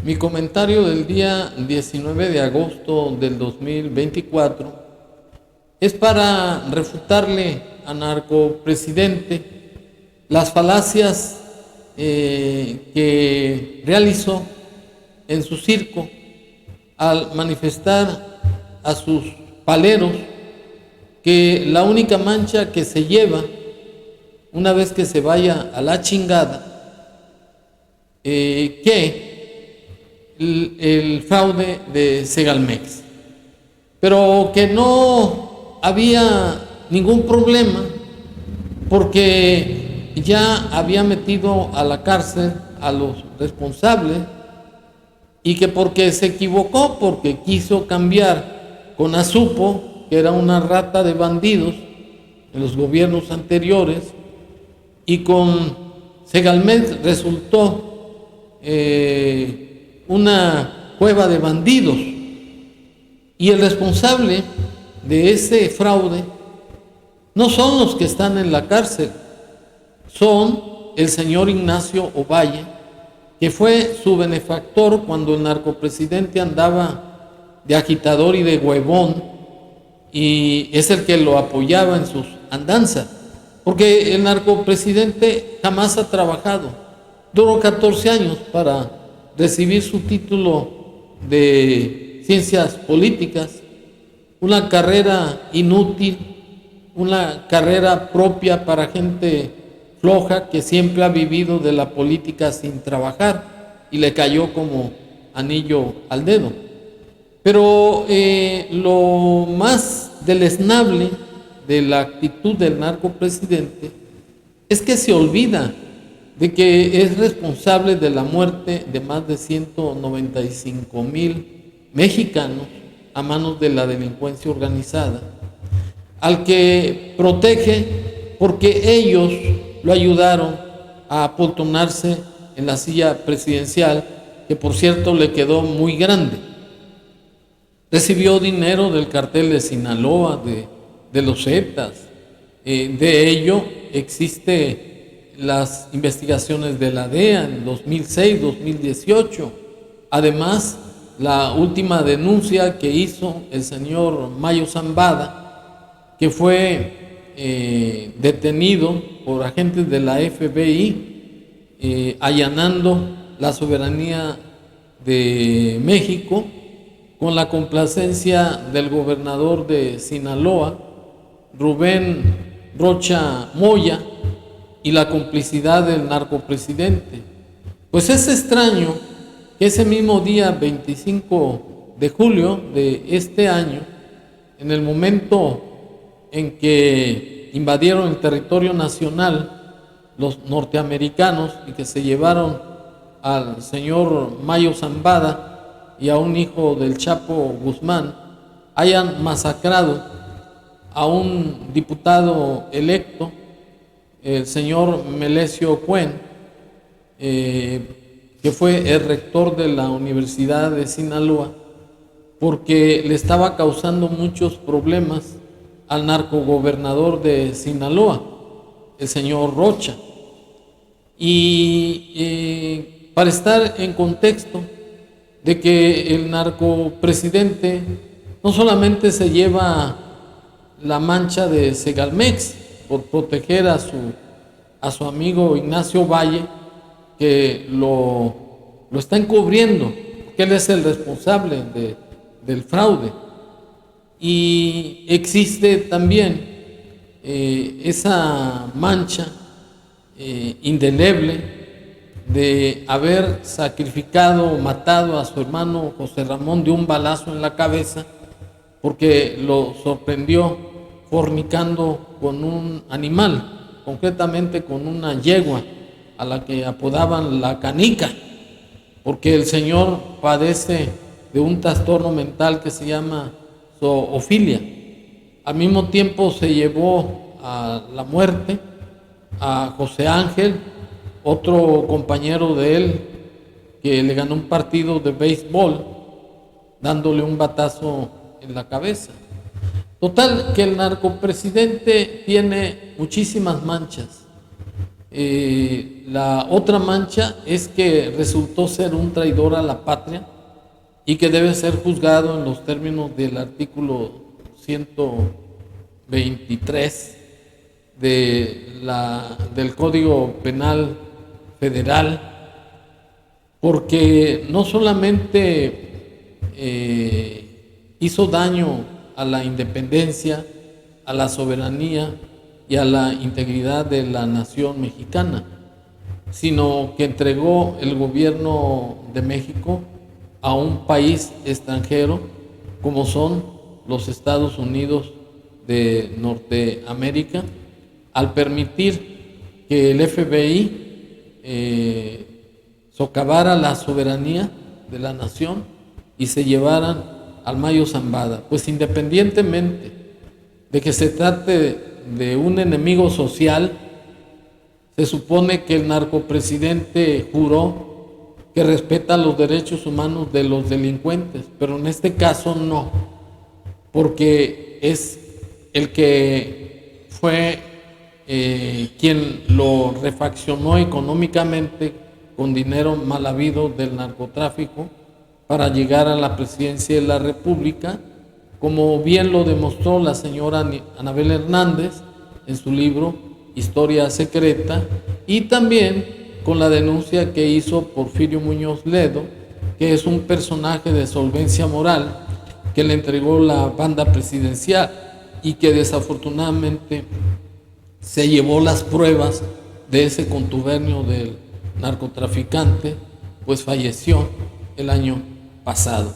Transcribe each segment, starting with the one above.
Mi comentario del día 19 de agosto del 2024 es para refutarle al narcopresidente las falacias que realizó en su circo al manifestar a sus paleros que la única mancha que se lleva una vez que se vaya a la chingada, que el fraude de Segalmex, pero que no había ningún problema porque ya había metido a la cárcel a los responsables y que porque se equivocó, porque quiso cambiar con Azupo, que era una rata de bandidos en los gobiernos anteriores, y con Segalmex resultó una cueva de bandidos, y el responsable de ese fraude no son los que están en la cárcel, son el señor Ignacio Ovalle, que fue su benefactor cuando el narcopresidente andaba de agitador y de huevón, y es el que lo apoyaba en sus andanzas, porque el narcopresidente jamás ha trabajado. Duró 14 años para recibir su título de ciencias políticas, una carrera inútil, una carrera propia para gente floja que siempre ha vivido de la política sin trabajar, y le cayó como anillo al dedo. Pero lo más deleznable de la actitud del narcopresidente es que se olvida de que es responsable de la muerte de más de 195,000 mexicanos a manos de la delincuencia organizada, al que protege porque ellos lo ayudaron a aполtronarse en la silla presidencial, que por cierto le quedó muy grande. Recibió dinero del cartel de Sinaloa, de los Zetas. De ello existe las investigaciones de la DEA en 2006, 2018. Además, la última denuncia que hizo el señor Mayo Zambada, que fue detenido por agentes de la FBI, allanando la soberanía de México, con la complacencia del gobernador de Sinaloa, Rubén Rocha Moya, y la complicidad del narcopresidente. Pues es extraño que ese mismo día 25 de julio de este año, en el momento en que invadieron el territorio nacional los norteamericanos y que se llevaron al señor Mayo Zambada y a un hijo del Chapo Guzmán, hayan masacrado a un diputado electo, el señor Melesio Cuen, que fue el rector de la Universidad de Sinaloa, porque le estaba causando muchos problemas al narcogobernador de Sinaloa, el señor Rocha. Y para estar en contexto de que el narcopresidente no solamente se lleva la mancha de Segalmex por proteger a su amigo Ignacio Valle, que lo está encubriendo, que él es el responsable del fraude, y existe también esa mancha indeleble de haber sacrificado o matado a su hermano José Ramón de un balazo en la cabeza, porque lo sorprendió fornicando con un animal, concretamente con una yegua a la que apodaban la canica, porque el señor padece de un trastorno mental que se llama zoofilia. Al mismo tiempo se llevó a la muerte a José Ángel, otro compañero de él, que le ganó un partido de béisbol dándole un batazo en la cabeza. Total, que el narcopresidente tiene muchísimas manchas. La otra mancha es que resultó ser un traidor a la patria y que debe ser juzgado en los términos del artículo 123 del Código Penal Federal, porque no solamente hizo daño a la independencia, a la soberanía y a la integridad de la nación mexicana, sino que entregó el gobierno de México a un país extranjero como son los Estados Unidos de Norteamérica, al permitir que el FBI socavara la soberanía de la nación y se llevaran al Mayo Zambada. Pues independientemente de que se trate de un enemigo social, se supone que el narcopresidente juró que respeta los derechos humanos de los delincuentes, pero en este caso no, porque es el que fue quien lo refaccionó económicamente con dinero mal habido del narcotráfico para llegar a la presidencia de la República, como bien lo demostró la señora Anabel Hernández en su libro Historia Secreta, y también con la denuncia que hizo Porfirio Muñoz Ledo, que es un personaje de solvencia moral que le entregó la banda presidencial y que desafortunadamente se llevó las pruebas de ese contubernio del narcotraficante, pues falleció el año pasado.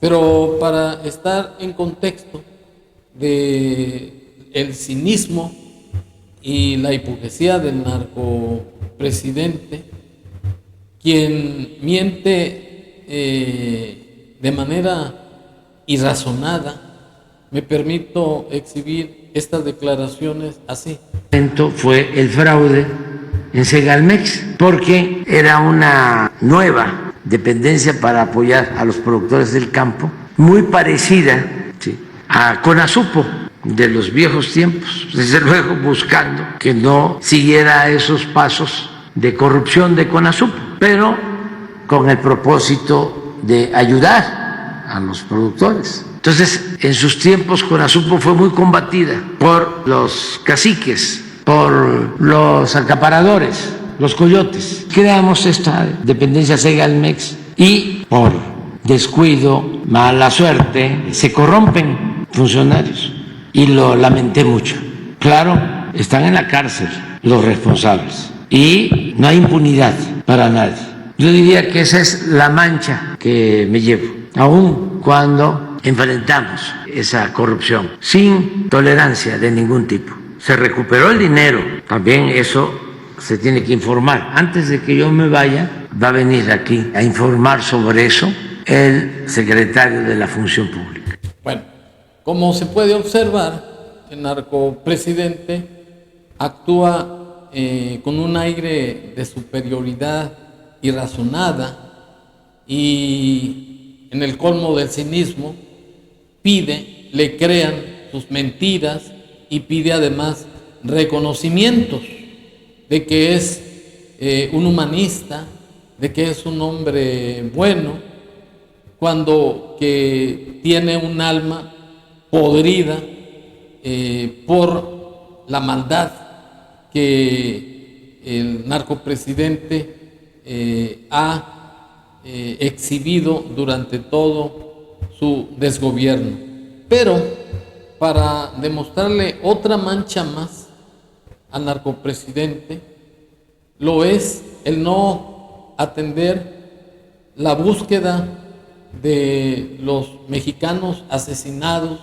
Pero para estar en contexto de el cinismo y la hipocresía del narcopresidente, quien miente de manera irrazonada, me permito exhibir estas declaraciones así. Fue el fraude en Segalmex, porque era una nueva dependencia para apoyar a los productores del campo, muy parecida, ¿sí?, a Conasupo de los viejos tiempos, desde luego buscando que no siguiera esos pasos de corrupción de Conasupo, pero con el propósito de ayudar a los productores. Entonces, en sus tiempos Conasupo fue muy combatida por los caciques, por los acaparadores, los coyotes. Creamos esta dependencia Segalmex y por descuido, mala suerte, se corrompen funcionarios y lo lamenté mucho. Claro, están en la cárcel los responsables y no hay impunidad para nadie. Yo diría que esa es la mancha que me llevo, aun cuando enfrentamos esa corrupción sin tolerancia de ningún tipo. Se recuperó el dinero, también eso se tiene que informar. Antes de que yo me vaya, va a venir aquí a informar sobre eso el secretario de la Función Pública. Bueno, como se puede observar, el narcopresidente actúa con un aire de superioridad irrazonada y en el colmo del cinismo pide, le crean sus mentiras y pide además reconocimientos de que es un humanista, de que es un hombre bueno, cuando que tiene un alma podrida por la maldad que el narcopresidente ha exhibido durante todo su desgobierno. Pero para demostrarle otra mancha más al narcopresidente, lo es el no atender la búsqueda de los mexicanos asesinados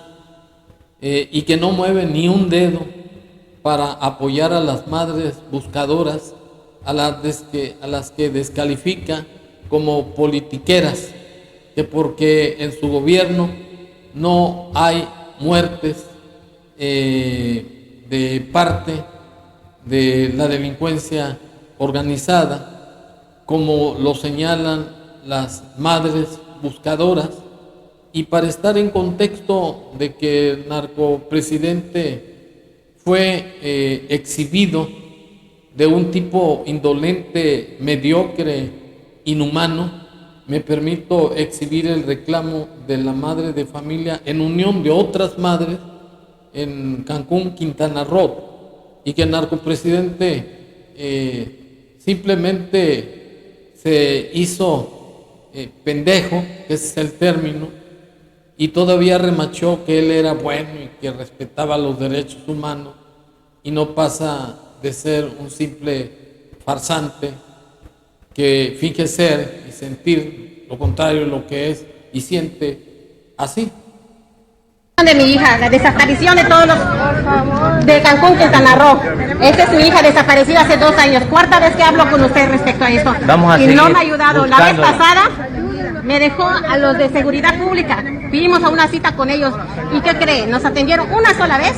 y que no mueve ni un dedo para apoyar a las madres buscadoras, a las que descalifica como politiqueras, que porque en su gobierno no hay muertes de parte de la delincuencia organizada, como lo señalan las madres buscadoras. Y para estar en contexto de que el narcopresidente fue exhibido de un tipo indolente, mediocre, inhumano, me permito exhibir el reclamo de la madre de familia en unión de otras madres en Cancún, Quintana Roo, y que el narcopresidente simplemente se hizo pendejo, que ese es el término, y todavía remachó que él era bueno y que respetaba los derechos humanos, y no pasa de ser un simple farsante que finge ser y sentir lo contrario de lo que es y siente así. De mi hija, la desaparición de todos los de Cancún, Quintana Roo. Esta es mi hija desaparecida hace 2 años. 4ª vez que hablo con usted respecto a esto. Y no me ha ayudado. La vez pasada me dejó a los de seguridad pública. Fuimos a una cita con ellos. ¿Y qué cree? Nos atendieron una sola vez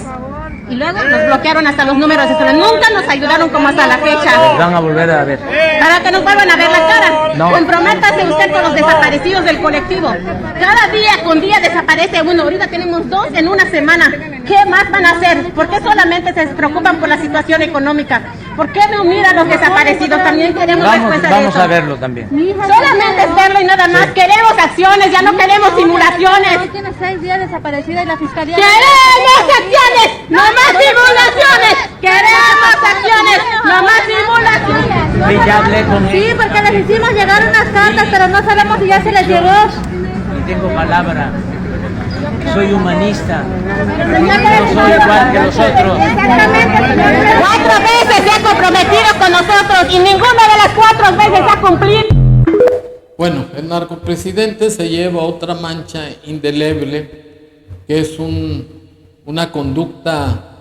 y luego nos bloquearon hasta los números de celular. Nunca nos ayudaron como hasta la fecha. Van a volver a ver. Para que nos vuelvan a ver la cara. No. Comprométase usted con los desaparecidos del colectivo. Cada día con día desaparece uno. Ahorita tenemos 2 en una semana. ¿Qué más van a hacer? ¿Por qué solamente se preocupan por la situación económica? ¿Por qué no miran a los desaparecidos? También queremos respuesta de Vamos eso. a verlo también. Solamente es verlo y nada más. Queremos acciones, ya no queremos simulaciones. Tiene 6 días desaparecida y la fiscalía. ¡Queremos acciones! ¡No más simulaciones! ¡Queremos acciones! ¡No más simulaciones! Sí, ya hablé con Sí, él. porque les hicimos llegar unas cartas, pero no sabemos si ya se les llegó. Y tengo palabra. Soy humanista. No soy igual que los otros. Exactamente. 4 veces se ha comprometido con nosotros y ninguna de las 4 veces ha cumplido. Bueno, el narcopresidente se lleva otra mancha indeleble, que es una conducta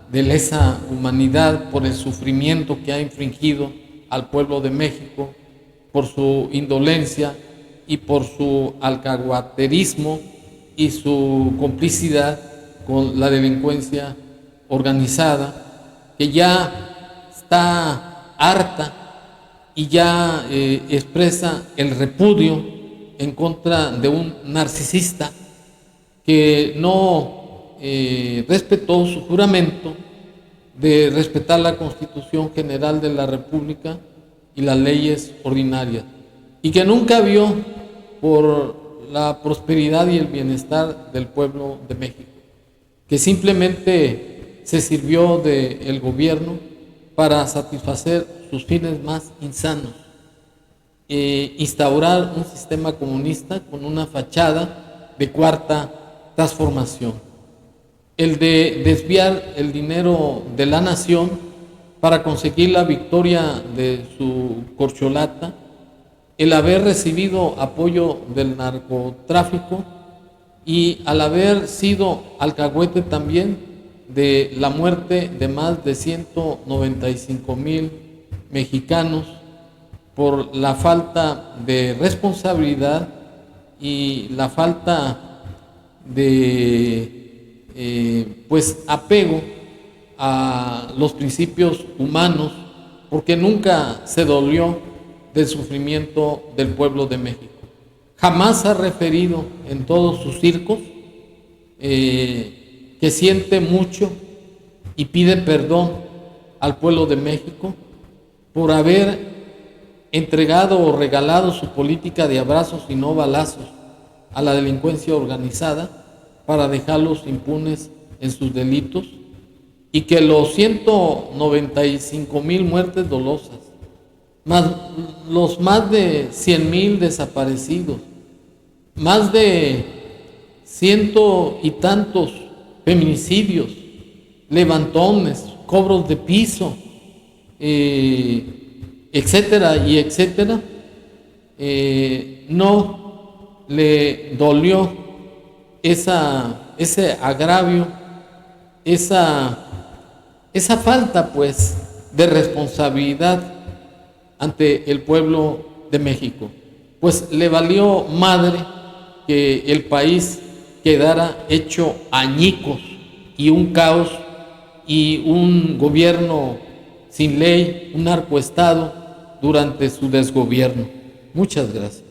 de lesa humanidad por el sufrimiento que ha infringido al pueblo de México, por su indolencia y por su alcahuaterismo y su complicidad con la delincuencia organizada, que ya está harta y ya expresa el repudio en contra de un narcisista que no respetó su juramento de respetar la Constitución General de la República y las leyes ordinarias, y que nunca vio por la prosperidad y el bienestar del pueblo de México, que simplemente se sirvió del gobierno para satisfacer sus fines más insanos, instaurar un sistema comunista con una fachada de cuarta transformación, el de desviar el dinero de la nación para conseguir la victoria de su corcholata, el haber recibido apoyo del narcotráfico y al haber sido alcahuete también de la muerte de más de 195,000 mexicanos por la falta de responsabilidad y la falta de apego a los principios humanos, porque nunca se dolió del sufrimiento del pueblo de México. Jamás ha referido en todos sus circos que siente mucho y pide perdón al pueblo de México por haber entregado o regalado su política de abrazos y no balazos a la delincuencia organizada para dejarlos impunes en sus delitos, y que los 195,000 muertes dolosas, más los más de 100,000 desaparecidos, más de 100 y tantos feminicidios, levantones, cobros de piso, etcétera y etcétera, no le dolió ese agravio, esa falta pues de responsabilidad ante el pueblo de México. Pues le valió madre que el país quedara hecho añicos y un caos y un gobierno sin ley, un narcoestado durante su desgobierno. Muchas gracias.